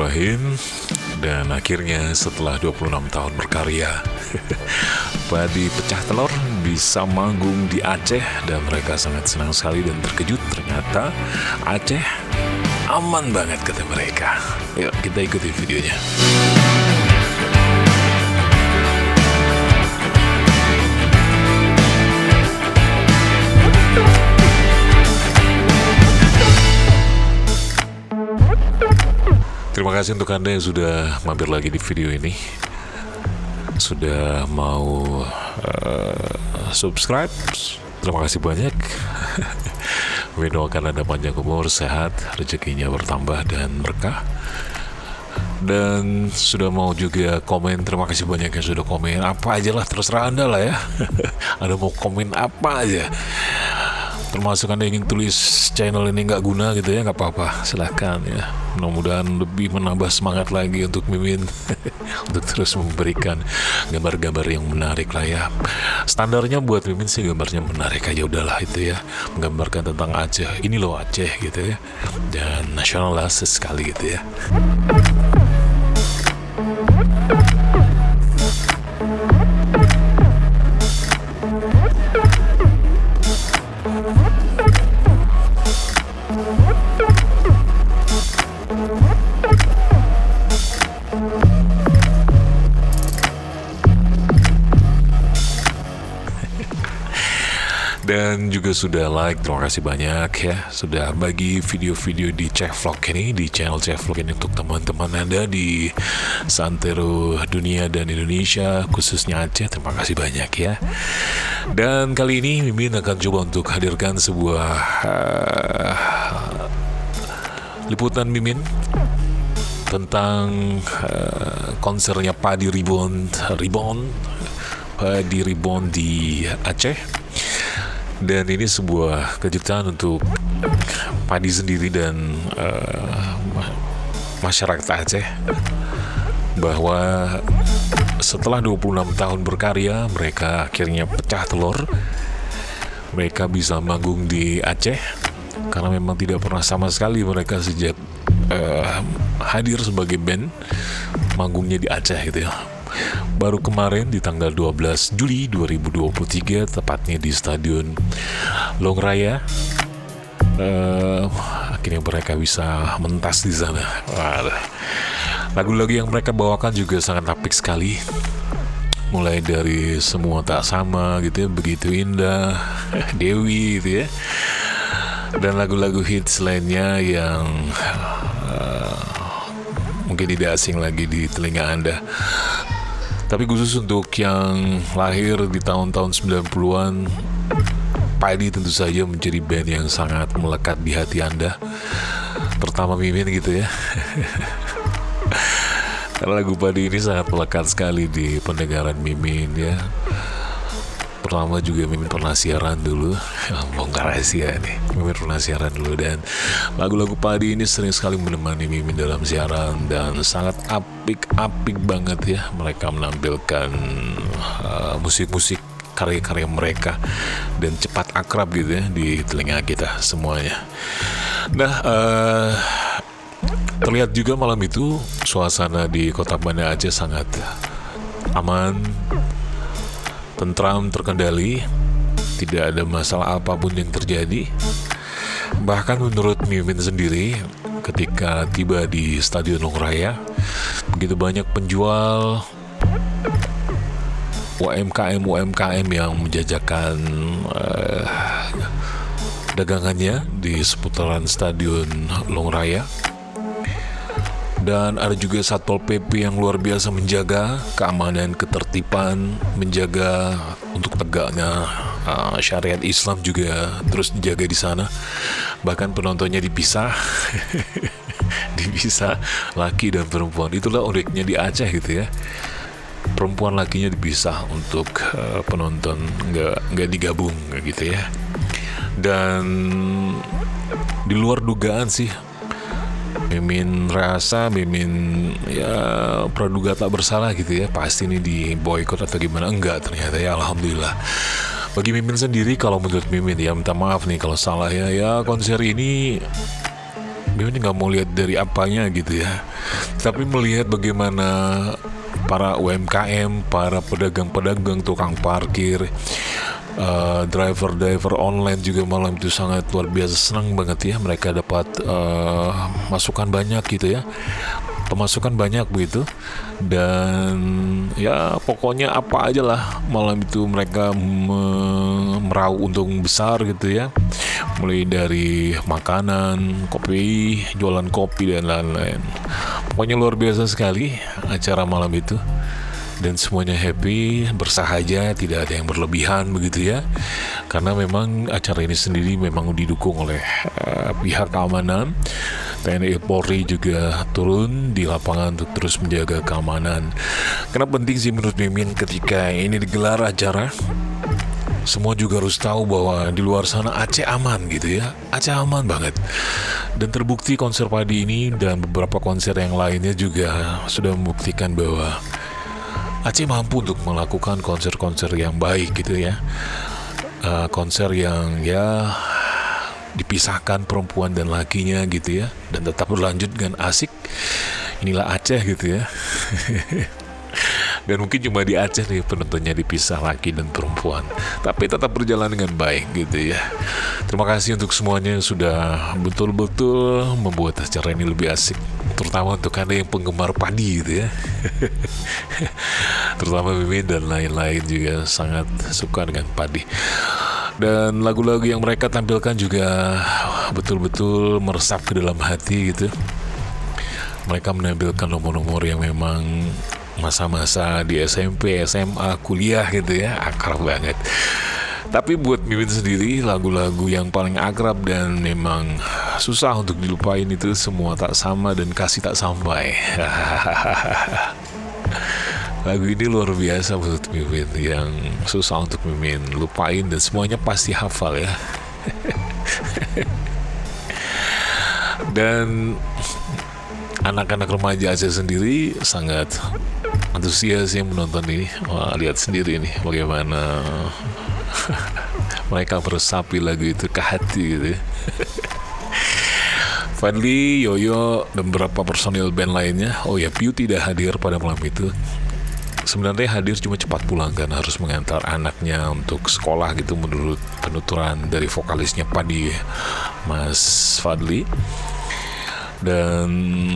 Bismillahirrahmanirrahim. Dan akhirnya setelah 26 tahun berkarya, Padi Pecah Telur bisa manggung di Aceh. Dan mereka sangat senang sekali dan terkejut. Ternyata Aceh aman banget kata mereka. Yuk kita ikuti videonya. Terima kasih untuk Anda yang sudah mampir lagi di video ini, sudah mau subscribe. Terima kasih banyak. Mendoakan Anda panjang umur, sehat, rezekinya bertambah dan berkah. Dan sudah mau juga komen, terima kasih banyak yang sudah komen. Apa aja lah, terserah Anda lah ya. Anda mau komen apa aja, termasuk Anda ingin tulis channel ini nggak guna gitu ya, nggak apa-apa, silahkan ya. Mudah-mudahan lebih menambah semangat lagi untuk Mimin untuk terus memberikan gambar-gambar yang menarik lah ya. Standarnya buat Mimin sih gambarnya menarik aja udahlah itu ya, menggambarkan tentang Aceh, ini loh Aceh gitu ya, dan nasionalis sekali gitu ya. Dan juga sudah like, terima kasih banyak ya. Sudah bagi video-video di Ceh Vlog ini, di channel Ceh Vlog ini untuk teman-teman Anda di santero dunia dan Indonesia, khususnya Aceh. Terima kasih banyak ya. Dan kali ini Mimin akan coba untuk hadirkan sebuah liputan Mimin tentang konsernya Padi Reborn di Aceh. Dan ini sebuah kejutan untuk Padi sendiri dan masyarakat Aceh, bahwa setelah 26 tahun berkarya, mereka akhirnya pecah telur. Mereka bisa manggung di Aceh, karena memang tidak pernah sama sekali mereka sejak hadir sebagai band manggungnya di Aceh gitu ya. Baru kemarin di tanggal 12 Juli 2023, tepatnya di Stadion Longraya, akhirnya mereka bisa mentas di sana. Lagu-lagu yang mereka bawakan juga sangat apik sekali, mulai dari Semua Tak Sama gitu ya, Begitu Indah, Dewi gitu ya, dan lagu-lagu hits lainnya yang mungkin tidak asing lagi di telinga Anda. Tapi khusus untuk yang lahir di tahun-tahun 90-an, Padi tentu saja menjadi band yang sangat melekat di hati Anda, terutama Mimin gitu ya. Karena lagu Padi ini sangat melekat sekali di pendengaran Mimin ya. Pertama juga Mimin pernah siaran dulu, bongkar rahasia nih, Mimin pernah siaran dulu, dan lagu-lagu Padi ini sering sekali menemani Mimin dalam siaran, dan sangat apik banget ya. Mereka menampilkan musik-musik karya-karya mereka, dan cepat akrab gitu ya di telinga kita semuanya. Nah, terlihat juga malam itu suasana di kota Banda Aceh sangat aman, tentram, terkendali, tidak ada masalah apapun yang terjadi. Bahkan menurut Mimin sendiri, ketika tiba di Stadion Longraya, begitu banyak penjual UMKM yang menjajakan dagangannya di seputaran Stadion Longraya. Dan ada juga Satpol PP yang luar biasa menjaga keamanan, ketertiban, menjaga untuk tegaknya syariat Islam juga terus dijaga di sana. Bahkan penontonnya dipisah, dipisah laki dan perempuan. Itulah uniknya di Aceh gitu ya. Perempuan lakinya dipisah untuk penonton, nggak digabung gitu ya. Dan di luar dugaan sih, Mimin rasa ya praduga tak bersalah gitu ya, pasti ini di boykot atau gimana. Enggak, ternyata ya alhamdulillah. Bagi Mimin sendiri, kalau menurut Mimin ya, minta maaf nih kalau salah ya konser ini Mimin nggak mau lihat dari apanya gitu ya, tapi melihat bagaimana para UMKM, para pedagang-pedagang, tukang parkir, driver-driver online juga malam itu sangat luar biasa senang banget ya, mereka dapat masukan banyak gitu ya, pemasukan banyak begitu. Dan ya pokoknya apa aja lah malam itu mereka meraup untung besar gitu ya, mulai dari makanan, kopi, jualan kopi dan lain-lain. Pokoknya luar biasa sekali acara malam itu, dan semuanya happy, bersahaja, tidak ada yang berlebihan begitu ya. Karena memang acara ini sendiri memang didukung oleh pihak keamanan. TNI Polri juga turun di lapangan untuk terus menjaga keamanan. Karena penting sih menurut Mimin ketika ini digelar acara, semua juga harus tahu bahwa di luar sana Aceh aman gitu ya. Aceh aman banget. Dan terbukti konser padi ini dan beberapa konser yang lainnya juga sudah membuktikan bahwa Aceh mampu untuk melakukan konser-konser yang baik gitu ya. Konser yang ya dipisahkan perempuan dan lakinya gitu ya, dan tetap berlanjut dengan asik. Inilah Aceh gitu ya. Dan mungkin cuma di Aceh nih penontonnya dipisah laki dan perempuan, tapi tetap berjalan dengan baik gitu ya. Terima kasih untuk semuanya yang sudah betul-betul membuat acara ini lebih asik, terutama untuk Anda yang penggemar padi gitu ya. Terutama Mimin dan lain-lain juga sangat suka dengan padi. Dan lagu-lagu yang mereka tampilkan juga betul-betul meresap ke dalam hati gitu. Mereka menampilkan nomor-nomor yang memang masa-masa di SMP, SMA, kuliah gitu ya, akrab banget. Tapi buat Mimin sendiri, lagu-lagu yang paling akrab dan memang susah untuk dilupain itu Semua Tak Sama dan Kasih Tak Sampai. Lagu ini luar biasa menurut Mimin, yang susah untuk Mimin lupain dan semuanya pasti hafal ya. Dan anak-anak remaja Aceh sendiri sangat antusias yang menonton ini. Wah, lihat sendiri nih bagaimana mereka meresapi lagu itu ke hati gitu ya. Fadli, Yoyo, dan beberapa personil band lainnya. Oh ya, Piu tidak hadir pada malam itu. Sebenarnya hadir cuma cepat pulang kan, harus mengantar anaknya untuk sekolah gitu menurut penuturan dari vokalisnya Padi, Mas Fadli. Dan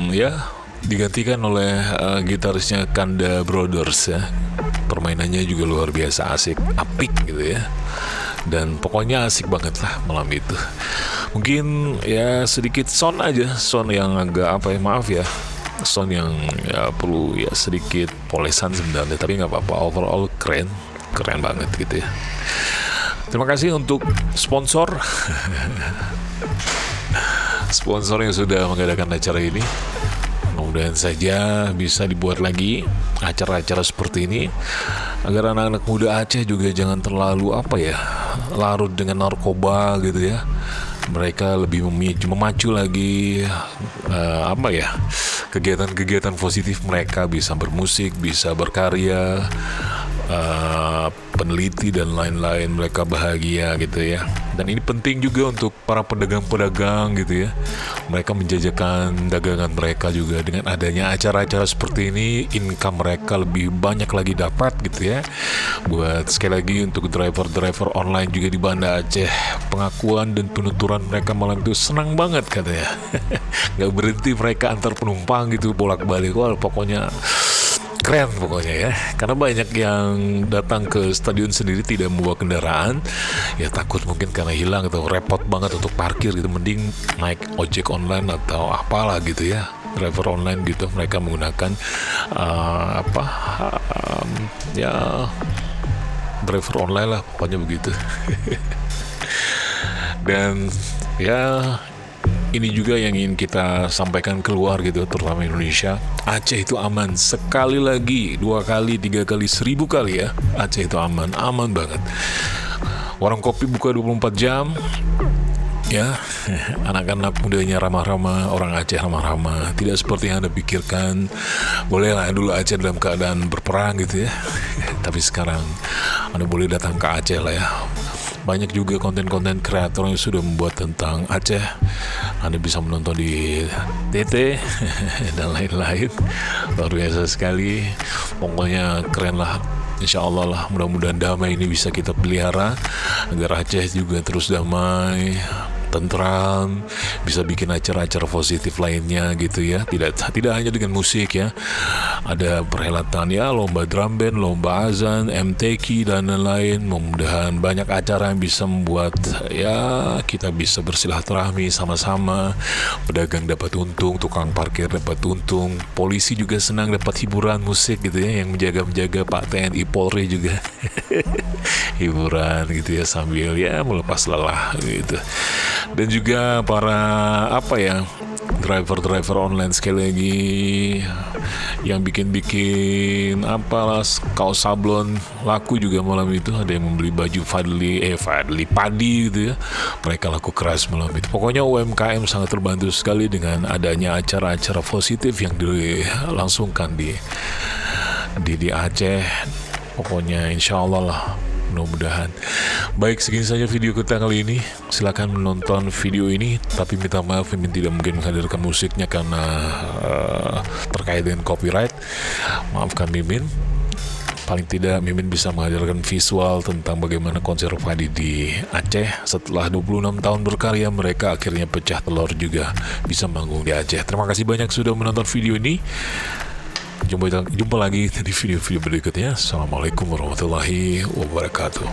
ya digantikan oleh gitarisnya Kanda Brothers ya. Permainannya juga luar biasa asik, apik gitu ya. Dan pokoknya asik banget lah malam itu. Mungkin ya sedikit sound aja, sound yang agak apa ya, maaf ya, sound yang ya perlu ya sedikit polesan sebenarnya, tapi nggak apa-apa. Overall keren banget gitu ya. Terima kasih untuk sponsor sponsor yang sudah mengadakan acara ini. Mudah-mudahan saja bisa dibuat lagi acara-acara seperti ini, agar anak-anak muda Aceh juga jangan terlalu apa ya, larut dengan narkoba gitu ya. Mereka lebih memacu lagi apa ya, kegiatan-kegiatan positif mereka, bisa bermusik, bisa berkarya, peneliti dan lain-lain. Mereka bahagia gitu ya. Dan ini penting juga untuk para pedagang-pedagang gitu ya. Mereka menjajakan dagangan mereka juga. Dengan adanya acara-acara seperti ini, income mereka lebih banyak lagi dapat gitu ya. Buat sekali lagi untuk driver-driver online juga di Banda Aceh, pengakuan dan penuturan mereka malam itu senang banget katanya. Gak berhenti mereka antar penumpang gitu bolak-balik. Wah, pokoknya keren pokoknya ya. Karena banyak yang datang ke stadion sendiri tidak membawa kendaraan, ya takut mungkin karena hilang atau repot banget untuk parkir gitu, mending naik ojek online atau apalah gitu ya, driver online gitu. Mereka menggunakan ya driver online lah pokoknya begitu. Dan ya ini juga yang ingin kita sampaikan keluar gitu, terutama Indonesia. Aceh itu aman. Sekali lagi, 2 kali, 3 kali, 1000 kali ya. Aceh itu aman, aman banget. Warung kopi buka 24 jam. Ya, anak-anak mudanya ramah-ramah, orang Aceh ramah-ramah. Tidak seperti yang Anda pikirkan. Bolehlah dulu Aceh dalam keadaan berperang gitu ya. Tapi sekarang Anda boleh datang ke Aceh lah ya. banyak juga konten-konten kreator yang sudah membuat tentang Aceh. Anda bisa menonton di TT dan lain-lain. Luar biasa sekali. Pokoknya keren lah. Insya Allah lah, mudah-mudahan damai ini bisa kita pelihara agar Aceh juga terus damai, tentram, bisa bikin acara-acara positif lainnya gitu ya. Tidak hanya dengan musik ya, ada perhelatan ya, lomba drum band, lomba azan, MTQ dan lain-lain. Mudah-mudahan banyak acara yang bisa membuat ya kita bisa bersilaturahmi sama-sama. Pedagang dapat untung, tukang parkir dapat untung, polisi juga senang dapat hiburan musik gitu ya, yang menjaga Pak TNI Polri juga hiburan gitu ya, sambil ya melepas lelah gitu. Dan juga para driver online sekali lagi yang bikin apalah kaos sablon laku juga malam itu. Ada yang membeli baju Fadli Padi gitu ya, mereka laku keras malam itu. Pokoknya UMKM sangat terbantu sekali dengan adanya acara-acara positif yang dilangsungkan di Aceh. Pokoknya insya Allah lah, mudah-mudahan. Baik, segini saja video kita kali ini. Silakan menonton video ini, tapi minta maaf Mimin tidak mungkin menghadirkan musiknya karena terkait dengan copyright. Maafkan Mimin. Paling tidak Mimin bisa menghadirkan visual tentang bagaimana konser Fadi di Aceh. Setelah 26 tahun berkarya, mereka akhirnya pecah telur juga bisa manggung di Aceh. Terima kasih banyak sudah menonton video ini. Jumpa lagi di video-video berikutnya. Assalamualaikum warahmatullahi wabarakatuh.